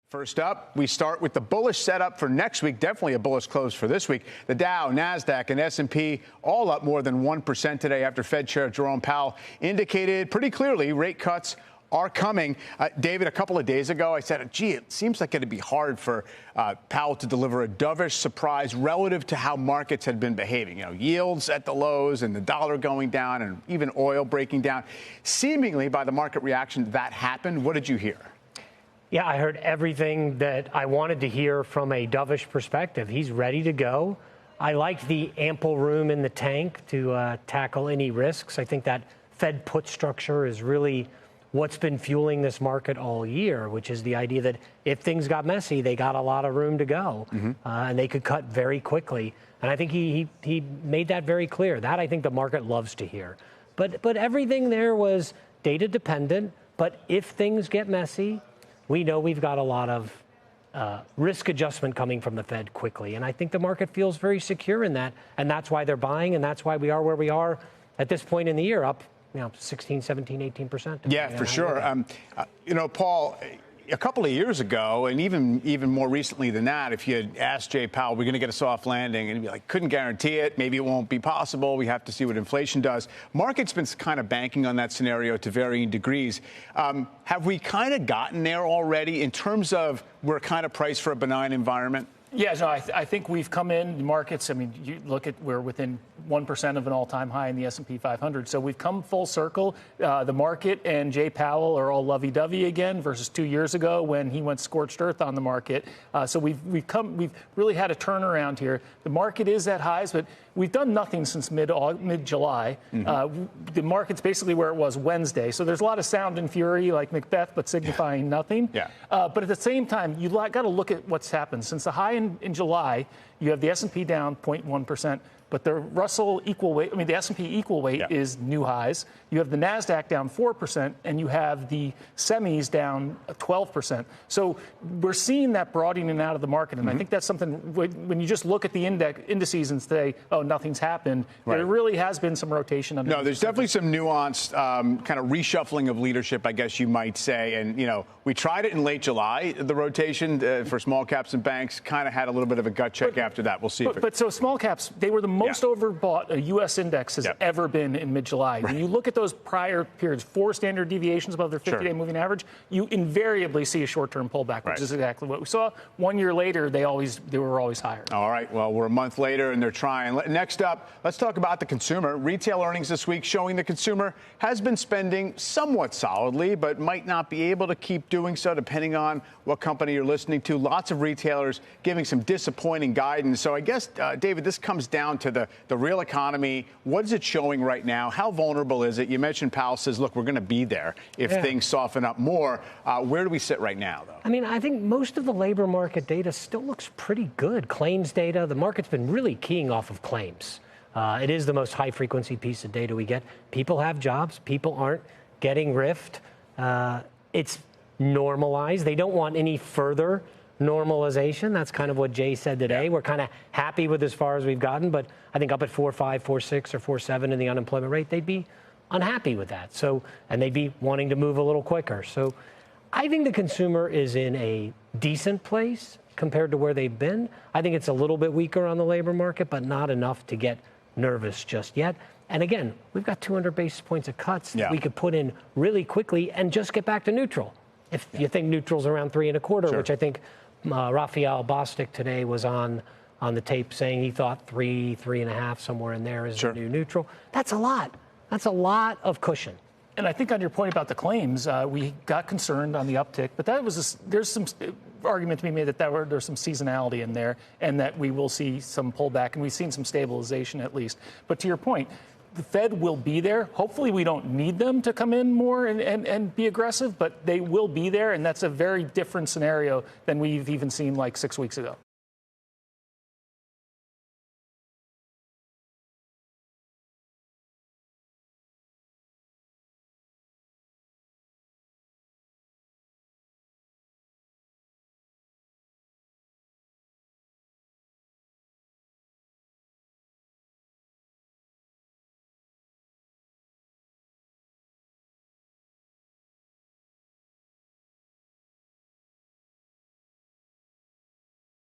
First up, we start with the bullish setup for next week. Definitely a bullish close for this week. The Dow, NASDAQ, and S&P all up more than 1% today after Fed Chair Jerome Powell indicated pretty clearly rate cuts are coming. David, a couple of days ago, I said, gee, it seems like it'd be hard for Powell to deliver a dovish surprise relative to how markets had been behaving. You know, yields at the lows and the dollar going down and even oil breaking down. Seemingly, by the market reaction, that happened. What did you hear? Yeah, I heard everything that I wanted to hear from a dovish perspective. He's ready to go. I like the ample room in the tank to tackle any risks. I think that Fed put structure is really what's been fueling this market all year, which is the idea that if things got messy, they got a lot of room to go, and they could cut very quickly. And I think he made that very clear. That I think the market loves to hear. But everything there was data dependent. But if things get messy, we know we've got a lot of risk adjustment coming from the Fed quickly. And I think the market feels very secure in that. And that's why they're buying. And that's why we are where we are at this point in the year, up 16, 17, 18%. Yeah, for sure. Paul, a couple of years ago, and even more recently than that, if you had asked Jay Powell, we're going to get a soft landing, and he'd be like, couldn't guarantee it. Maybe it won't be possible. We have to see what inflation does. Market's been kind of banking on that scenario to varying degrees. Have we kind of gotten there already in terms of we're kind of priced for a benign environment? Yeah, no, I think we've come in markets. I mean, you look at we're within 1% of an all-time high in the S&P 500. So we've come full circle. The market and Jay Powell are all lovey-dovey again versus 2 years ago when he went scorched earth on the market. So we've really had a turnaround here. The market is at highs, but we've done nothing since mid-July. The market's basically where it was Wednesday. So there's a lot of sound and fury like Macbeth, but signifying nothing. Yeah. But at the same time, you've got to look at what's happened. Since the high in July, you have the S&P down 0.1%. But the Russell equal weight, the S&P equal weight is new highs. You have the NASDAQ down 4%, and you have the semis down 12%. So we're seeing that broadening out of the market. And I think that's something when you just look at the indices and say, oh, nothing's happened, there really has been some rotation. No, there's definitely some nuanced kind of reshuffling of leadership, I guess you might say. And, we tried it in late July, the rotation for small caps and banks, kind of had a little bit of a gut check after that. We'll see. But so small caps, they were the most overbought a U.S. index has ever been in mid-July. When you look at those prior periods, 4 standard deviations above their 50-day moving average, you invariably see a short-term pullback, which is exactly what we saw. 1 year later, they were always higher. All right. Well, we're a month later, and they're trying. Next up, let's talk about the consumer. Retail earnings this week showing the consumer has been spending somewhat solidly, but might not be able to keep doing so depending on what company you're listening to. Lots of retailers giving some disappointing guidance. So I guess, David, this comes down to the real economy. What is it showing right now? How vulnerable is it? You mentioned Powell says, look, we're going to be there if things soften up more. Where do we sit right now, though? I think most of the labor market data still looks pretty good. Claims data, the market's been really keying off of claims. It is the most high-frequency piece of data we get. People have jobs. People aren't getting riffed. It's normalized. They don't want any further normalization. That's kind of what Jay said today. We're kind of happy with as far as we've gotten, but I think up at 4.5, 4.6, or 4.7 in the unemployment rate, they'd be unhappy with that. So, and they'd be wanting to move a little quicker. So I think the consumer is in a decent place compared to where they've been. I think it's a little bit weaker on the labor market, but not enough to get nervous just yet. And again, we've got 200 basis points of cuts that we could put in really quickly and just get back to neutral. If you think neutral's around 3.25, which I think Raphael Bostic today was on the tape saying he thought 3.5, somewhere in there is the new neutral. That's a lot. That's a lot of cushion. And I think on your point about the claims, we got concerned on the uptick, but there's some argument to be made that there's some seasonality in there and that we will see some pullback, and we've seen some stabilization at least. But to your point, the Fed will be there. Hopefully we don't need them to come in more and be aggressive, but they will be there, and that's a very different scenario than we've even seen like 6 weeks ago.